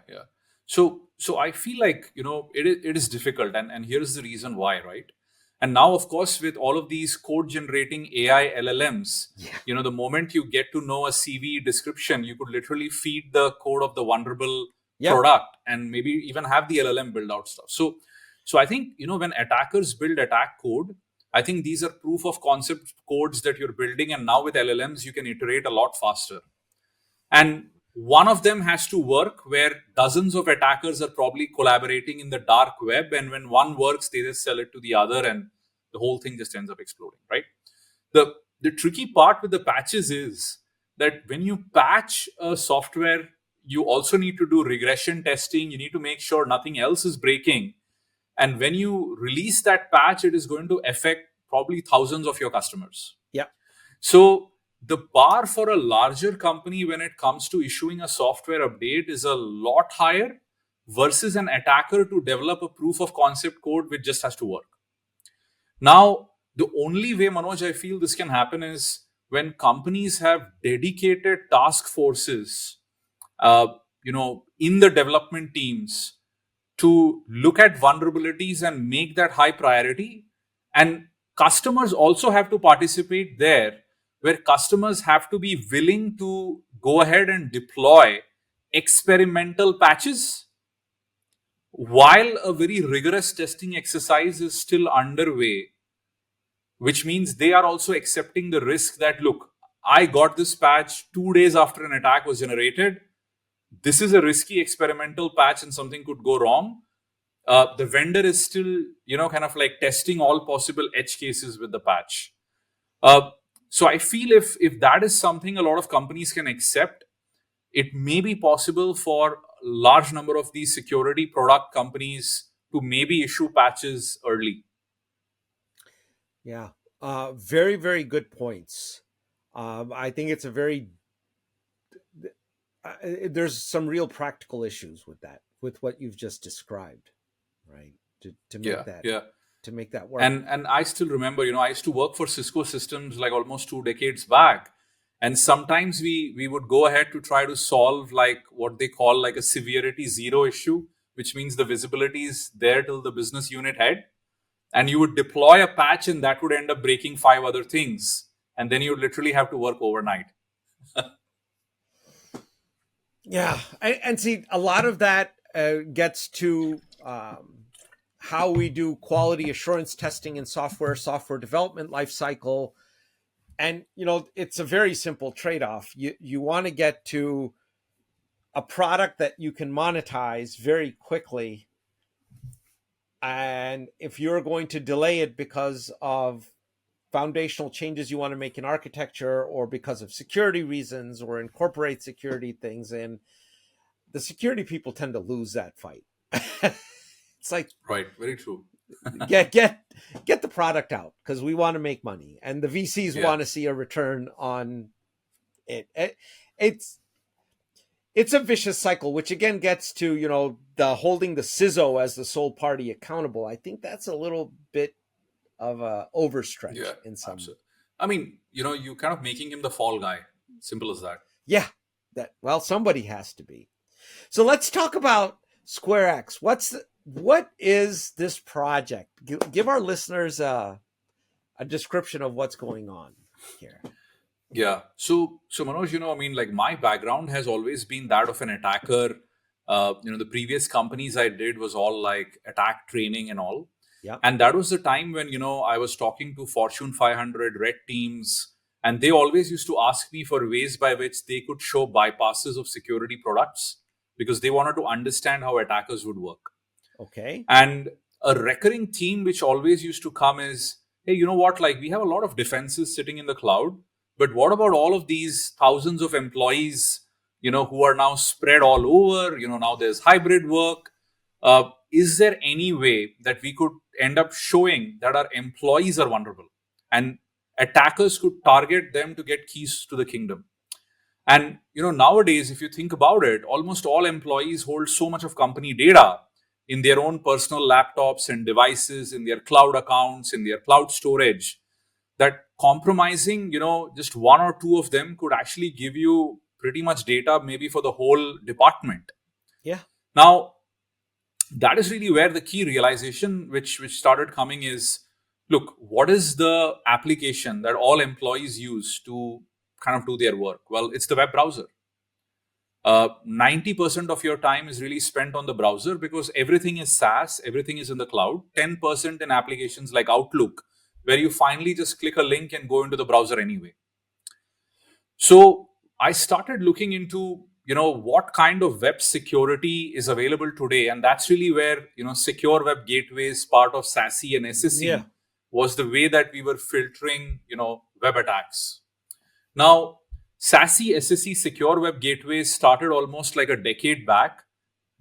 So I feel like, it is difficult, and here's the reason why, right? And now, of course, with all of these code generating AI LLMs, the moment you get to know a CV description, you could literally feed the code of the vulnerable product and maybe even have the LLM build out stuff. So I think, when attackers build attack code, I think these are proof of concept codes that you're building. And now with LLMs, you can iterate a lot faster. And one of them has to work where dozens of attackers are probably collaborating in the dark web. And when one works, they just sell it to the other, and the whole thing just ends up exploding, right? The tricky part with the patches is that when you patch a software, you also need to do regression testing. You need to make sure nothing else is breaking. And when you release that patch, it is going to affect probably thousands of your customers. Yeah. So the bar for a larger company when it comes to issuing a software update is a lot higher versus an attacker to develop a proof of concept code which just has to work. Now, the only way, Manoj, I feel this can happen is when companies have dedicated task forces, in the development teams to look at vulnerabilities and make that high priority. And customers also have to participate there, where customers have to be willing to go ahead and deploy experimental patches while a very rigorous testing exercise is still underway, which means they are also accepting the risk that, look, I got this patch 2 days after an attack was generated. This is a risky experimental patch and something could go wrong. The vendor is still, kind of like testing all possible edge cases with the patch. So I feel if that is something a lot of companies can accept, it may be possible for a large number of these security product companies to maybe issue patches early. Yeah, very, very good points. I think it's a very there's some real practical issues with that, with what you've just described, right? To make to make that work. And I still remember, I used to work for Cisco Systems like almost 2 decades back. And sometimes we would go ahead to try to solve like what they call like a severity zero issue, which means the visibility is there till the business unit head. And you would deploy a patch and that would end up breaking 5 other things. And then you would literally have to work overnight. Yeah. And see, a lot of that gets to how we do quality assurance testing in software development lifecycle. And, it's a very simple trade-off. You want to get to a product that you can monetize very quickly. And if you're going to delay it because of foundational changes you want to make in architecture or because of security reasons or incorporate security things in, the security people tend to lose that fight. It's like, right, very true. get the product out because we want to make money, and the VCs want to see a return on it. It's a vicious cycle, which again gets to the holding the CISO as the sole party accountable. I think that's a little bit of a overstretch in some. Absolutely. I mean, you kind of making him the fall guy. Simple as that. Yeah, somebody has to be. So let's talk about SquareX. What is this project? Give our listeners a description of what's going on here. Yeah. So Manoj, like my background has always been that of an attacker. The previous companies I did was all like attack training and all. Yeah. And that was the time when, I was talking to Fortune 500 red teams, and they always used to ask me for ways by which they could show bypasses of security products because they wanted to understand how attackers would work. Okay. And a recurring theme which always used to come is, hey, you know what? Like we have a lot of defenses sitting in the cloud, but what about all of these thousands of employees, who are now spread all over? Now there's hybrid work. Is there any way that we could end up showing that our employees are vulnerable and attackers could target them to get keys to the kingdom? And, nowadays, if you think about it, almost all employees hold so much of company data in their own personal laptops and devices, in their cloud accounts, in their cloud storage, that compromising, just one or two of them could actually give you pretty much data maybe for the whole department. Yeah. Now, that is really where the key realization which started coming is, look, what is the application that all employees use to kind of do their work? Well, it's the web browser. 90% of your time is really spent on the browser because everything is SaaS, everything is in the cloud. 10% in applications like Outlook, where you finally just click a link and go into the browser anyway. So I started looking into, what kind of web security is available today. And that's really where, secure web gateways, part of SASE and SSE, was the way that we were filtering, web attacks. Now, SASE, SSE, secure web gateways started almost like a decade back.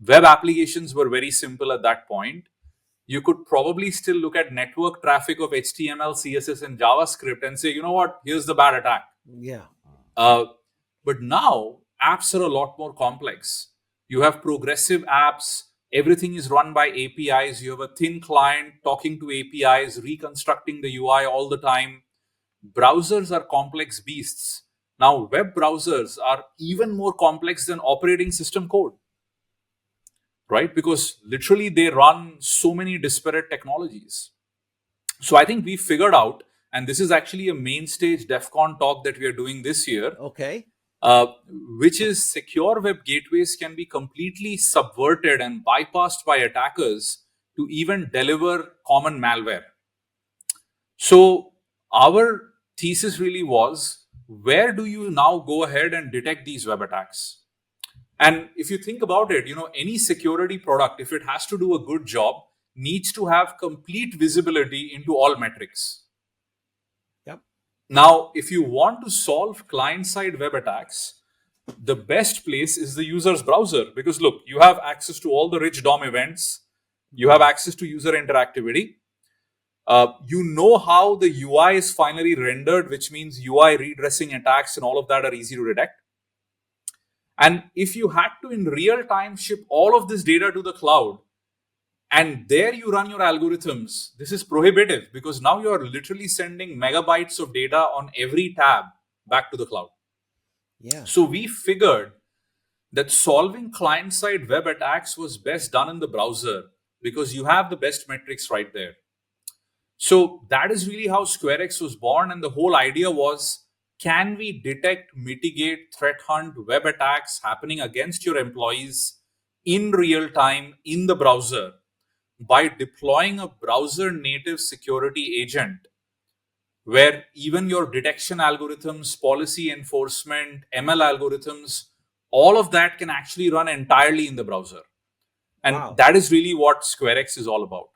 Web applications were very simple at that point. You could probably still look at network traffic of HTML, CSS, and JavaScript and say, you know what, here's the bad attack. Yeah. But now, apps are a lot more complex. You have progressive apps. Everything is run by APIs. You have a thin client talking to APIs, reconstructing the UI all the time. Browsers are complex beasts. Now, web browsers are even more complex than operating system code, right? Because literally they run so many disparate technologies. So I think we figured out, and this is actually a main stage DEFCON talk that we are doing this year. Okay. Which is secure web gateways can be completely subverted and bypassed by attackers to even deliver common malware. So our thesis really was, where do you now go ahead and detect these web attacks? And if you think about it, any security product, if it has to do a good job, needs to have complete visibility into all metrics. Yep. Now, if you want to solve client-side web attacks, the best place is the user's browser, because look, you have access to all the rich DOM events, you have access to user interactivity. You know how the UI is finally rendered, which means UI redressing attacks and all of that are easy to detect. And if you had to in real time ship all of this data to the cloud, and there you run your algorithms, this is prohibitive, because now you are literally sending megabytes of data on every tab back to the cloud. Yeah. So we figured that solving client-side web attacks was best done in the browser, because you have the best metrics right there. So that is really how SquareX was born. And the whole idea was, can we detect, mitigate, threat hunt web attacks happening against your employees in real time in the browser by deploying a browser native security agent where even your detection algorithms, policy enforcement, ML algorithms, all of that can actually run entirely in the browser. And Wow. that is really what SquareX is all about.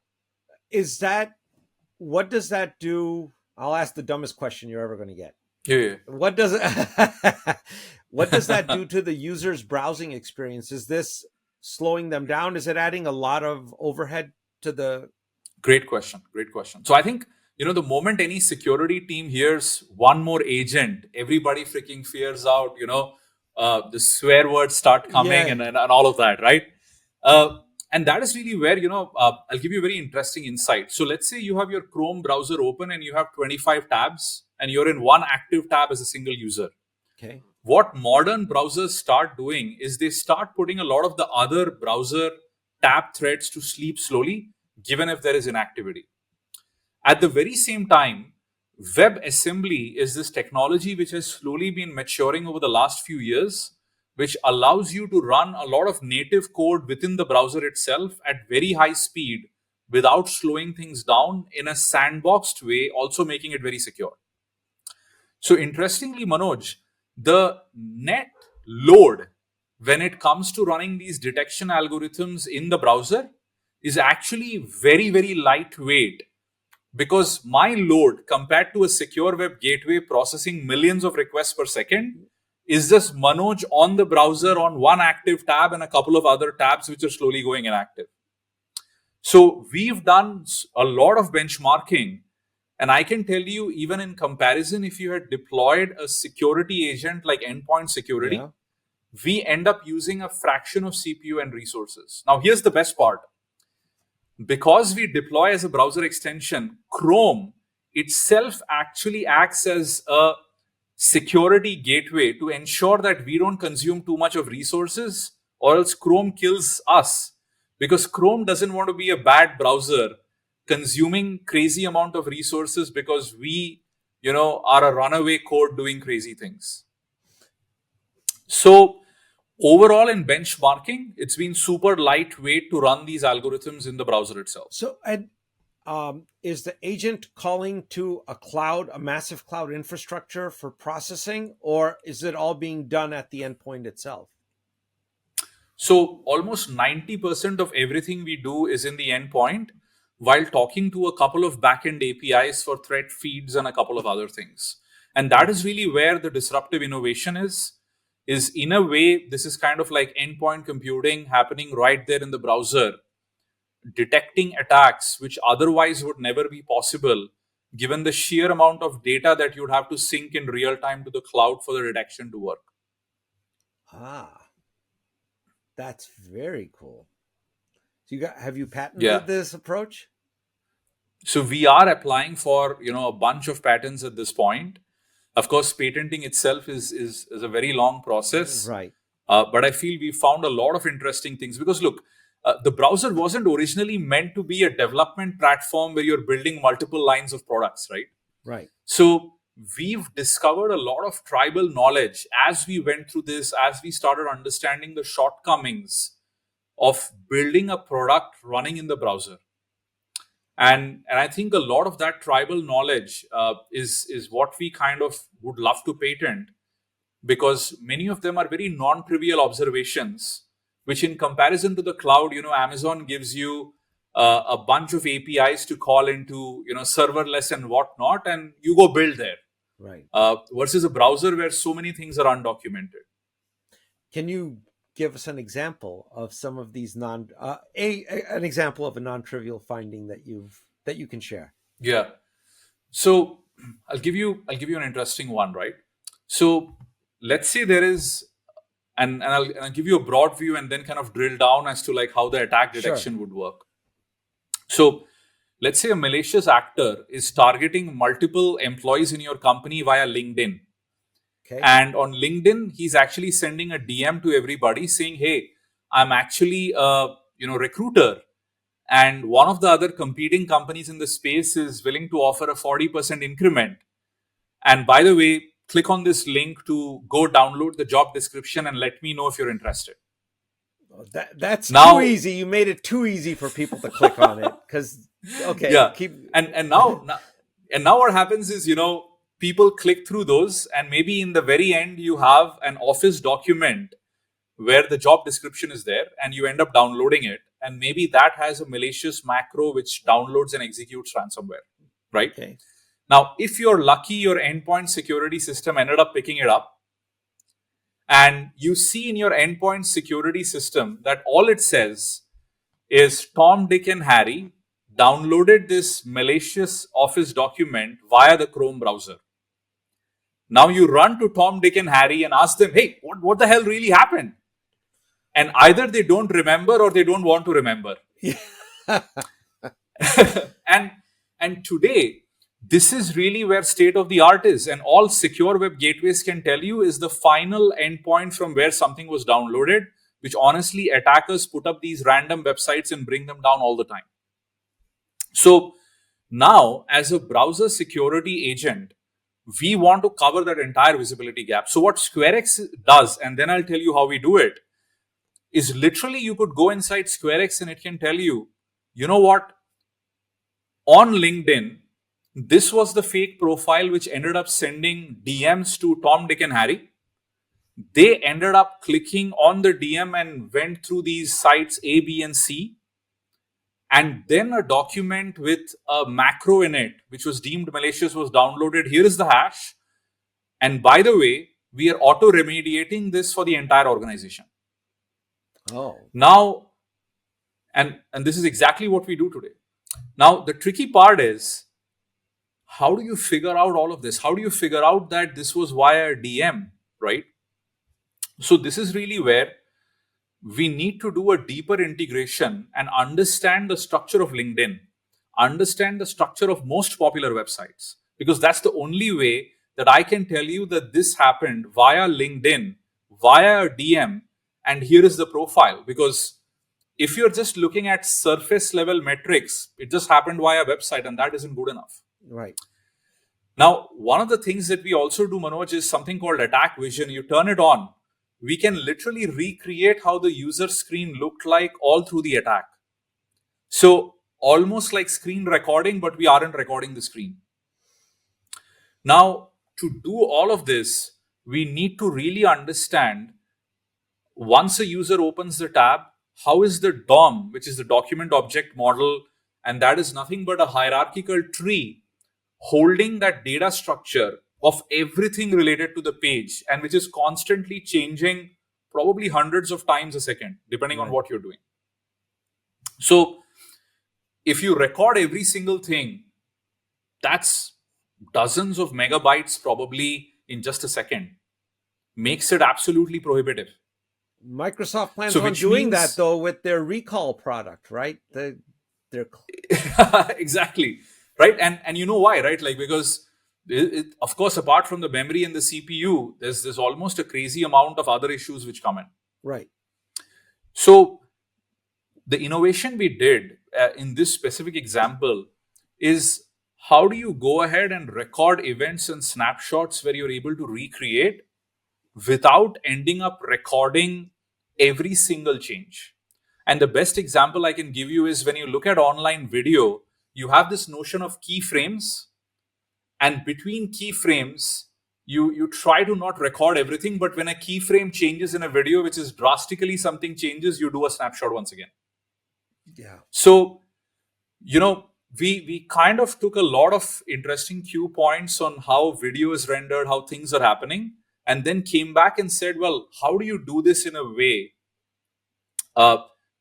What does that do? I'll ask the dumbest question you're ever going to get. Yeah. What does that do to the user's browsing experience? Is this slowing them down? Is it adding a lot of overhead to the... Great question. So I think, the moment any security team hears one more agent, everybody freaking fears out, the swear words start coming and all of that, right? And that is really where, I'll give you a very interesting insight. So let's say you have your Chrome browser open and you have 25 tabs and you're in one active tab as a single user. Okay. What modern browsers start doing is they start putting a lot of the other browser tab threads to sleep slowly, given if there is inactivity. At the very same time, WebAssembly is this technology which has slowly been maturing over the last few years, which allows you to run a lot of native code within the browser itself at very high speed without slowing things down in a sandboxed way, also making it very secure. So interestingly, Manoj, the net load when it comes to running these detection algorithms in the browser is actually very, very lightweight, because my load compared to a secure web gateway processing millions of requests per second is just Manoj on the browser on one active tab and a couple of other tabs which are slowly going inactive. So we've done a lot of benchmarking, and I can tell you, even in comparison, if you had deployed a security agent like endpoint security, we end up using a fraction of CPU and resources. Now, here's the best part. Because we deploy as a browser extension, Chrome itself actually acts as a security gateway to ensure that we don't consume too much of resources, or else Chrome kills us, because Chrome doesn't want to be a bad browser consuming crazy amount of resources because we, are a runaway code doing crazy things. So overall, in benchmarking, it's been super lightweight to run these algorithms in the browser itself. So, is the agent calling to a massive cloud infrastructure for processing, or is it all being done at the endpoint itself? So almost 90% of everything we do is in the endpoint, while talking to a couple of backend APIs for threat feeds and a couple of other things. And that is really where the disruptive innovation is in a way, this is kind of like endpoint computing happening right there in the browser, detecting attacks which otherwise would never be possible, given the sheer amount of data that you'd have to sync in real time to the cloud for the detection to work. That's very cool. So have you patented this approach? So we are applying for, a bunch of patents at this point. Of course, patenting itself is a very long process. Right. But I feel we found a lot of interesting things, because look, the browser wasn't originally meant to be a development platform where you're building multiple lines of products, right? Right. So we've discovered a lot of tribal knowledge as we went through this, as we started understanding the shortcomings of building a product running in the browser. And I think a lot of that tribal knowledge is what we kind of would love to patent, because many of them are very non-trivial observations, which in comparison to the cloud, Amazon gives you a bunch of APIs to call into, serverless and whatnot, and you go build there. Right. Versus a browser where so many things are undocumented. Can you give us an example of some of these an example of a non-trivial finding that you can share? Yeah. So I'll give you an interesting one, right? So let's say there is, and I'll give you a broad view and then kind of drill down as to like how the attack detection would work. So let's say a malicious actor is targeting multiple employees in your company via LinkedIn. Okay. And on LinkedIn, he's actually sending a DM to everybody saying, "Hey, I'm actually a recruiter, and one of the other competing companies in the space is willing to offer a 40% increment. And by the way, click on this link to go download the job description and let me know if you're interested." That's now, too easy. You made it too easy for people to click on it. Because and now what happens is, people click through those, and maybe in the very end you have an Office document where the job description is there, and you end up downloading it, and maybe that has a malicious macro which downloads and executes ransomware, right? Okay. Now, if you're lucky, your endpoint security system ended up picking it up, and you see in your endpoint security system that all it says is Tom, Dick, and Harry downloaded this malicious Office document via the Chrome browser. Now you run to Tom, Dick, and Harry and ask them, "Hey, what the hell really happened?" And either they don't remember or they don't want to remember. and today, this is really where state of the art is. And all secure web gateways can tell you is the final endpoint from where something was downloaded, which honestly attackers put up these random websites and bring them down all the time. So now, as a browser security agent, we want to cover that entire visibility gap. So what SquareX does, and then I'll tell you how we do it, is literally you could go inside SquareX and it can tell you, you know what? On LinkedIn, this was the fake profile which ended up sending DMs to Tom, Dick, and Harry. They ended up clicking on the DM and went through these sites A, B, and C. And then a document with a macro in it, which was deemed malicious, was downloaded. Here is the hash. And by the way, we are auto-remediating this for the entire organization. Oh. Now, and this is exactly what we do today. Now, the tricky part is, how do you figure out all of this? How do you figure out that this was via DM, right? So this is really where we need to do a deeper integration and understand the structure of LinkedIn, understand the structure of most popular websites, because that's the only way that I can tell you that this happened via LinkedIn, via a DM, and here is the profile. Because if you're just looking at surface level metrics, it just happened via a website, and that isn't good enough. Right. Now, one of the things that we also do, Manoj, is something called attack vision. You turn it on, we can literally recreate how the user screen looked like all through the attack. So almost like screen recording, but we aren't recording the screen. Now, to do all of this, we need to really understand, once a user opens the tab, how is the DOM, which is the document object model, and that is nothing but a hierarchical tree holding that data structure of everything related to the page, and which is constantly changing, probably hundreds of times a second, depending on what you're doing. So if you record every single thing, that's dozens of megabytes probably in just a second. Makes it absolutely prohibitive. Microsoft plans on doing that, though, with their recall product, right? Exactly. Right. And you know why, right? Like, because of course, apart from the memory and the CPU, there's almost a crazy amount of other issues which come in. Right. So the innovation we did in this specific example is how do you go ahead and record events and snapshots where you're able to recreate without ending up recording every single change? And the best example I can give you is when you look at online video, you have this notion of keyframes, and between keyframes, you try to not record everything, but when a keyframe changes in a video, which is drastically something changes, you do a snapshot once again. Yeah. So, we kind of took a lot of interesting cue points on how video is rendered, how things are happening, and then came back and said, well, how do you do this in a way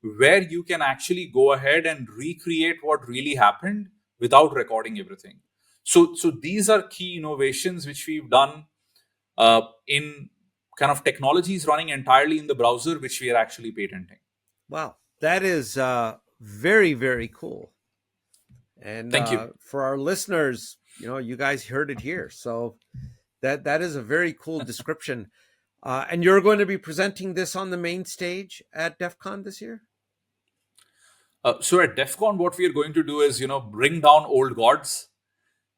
where you can actually go ahead and recreate what really happened without recording everything? So these are key innovations which we've done in kind of technologies running entirely in the browser, which we are actually patenting. Wow, that is very, very cool. And Thank you. For our listeners, you guys heard it here. So that is a very cool description. And you're going to be presenting this on the main stage at DEF CON this year? So at DEF CON, what we are going to do is, bring down old gods,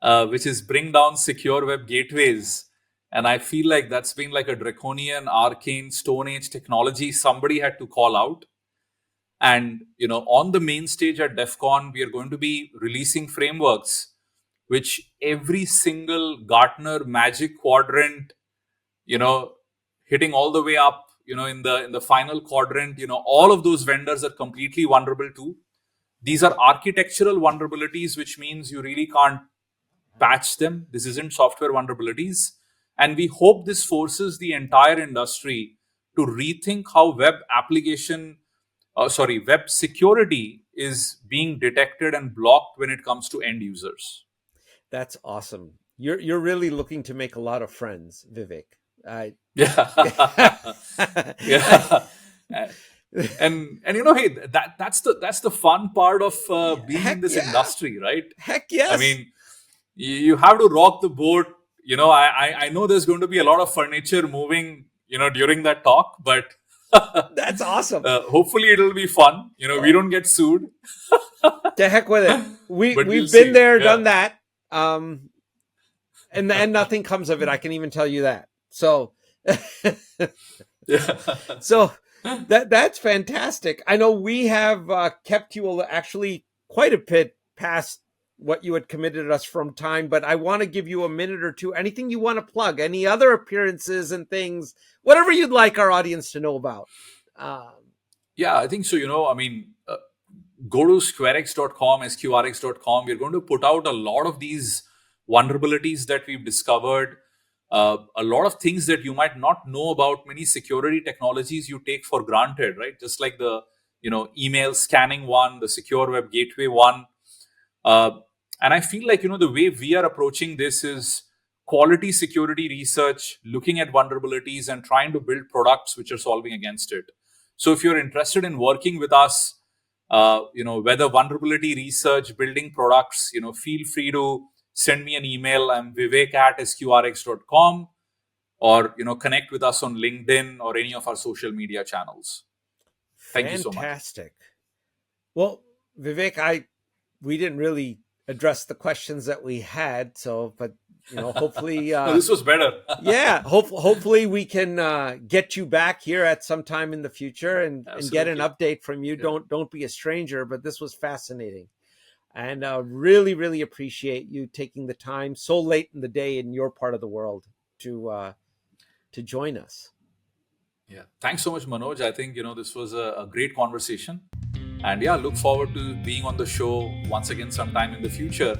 which is bring down secure web gateways. And I feel like that's been like a draconian, arcane, Stone Age technology somebody had to call out. And, on the main stage at DEF CON, we are going to be releasing frameworks which every single Gartner Magic Quadrant, hitting all the way up, in the final quadrant, all of those vendors are completely vulnerable too. These are architectural vulnerabilities, which means you really can't patch them. This isn't software vulnerabilities. And we hope this forces the entire industry to rethink how web security is being detected and blocked when it comes to end users. That's awesome. You're really looking to make a lot of friends, Vivek. Yeah. Yeah. And hey, that's the fun part of being in this industry, right? Heck yes. I mean, you have to rock the boat. I know there's going to be a lot of furniture moving, during that talk, but that's awesome. Hopefully it'll be fun. We don't get sued. To heck with it. We've been there, done that. And nothing comes of it. I can even tell you that. So, so that's fantastic. I know we have kept you actually quite a bit past what you had committed us from time, but I want to give you a minute or two. Anything you want to plug, any other appearances and things, whatever you'd like our audience to know about. Yeah, I think so. Go to SquareX.com, SQRX.com. We're going to put out a lot of these vulnerabilities that we've discovered, a lot of things that you might not know about, many security technologies you take for granted, right? Just like the, email scanning one, the secure web gateway one. And I feel like, the way we are approaching this is quality security research, looking at vulnerabilities and trying to build products which are solving against it. So if you're interested in working with us, whether vulnerability research, building products, feel free to send me an email. I'm Vivek@SQRX.com, or, connect with us on LinkedIn or any of our social media channels. Thank you so much. Fantastic. Well, Vivek, we didn't really address the questions that we had. So, but, hopefully, no, this was better. Yeah. Hopefully we can get you back here at some time in the future and get an update from you. Yeah. Don't be a stranger, but this was fascinating. And really, really appreciate you taking the time so late in the day in your part of the world to join us. Yeah. Thanks so much, Manoj. I think, this was a great conversation. And yeah, look forward to being on the show once again sometime in the future.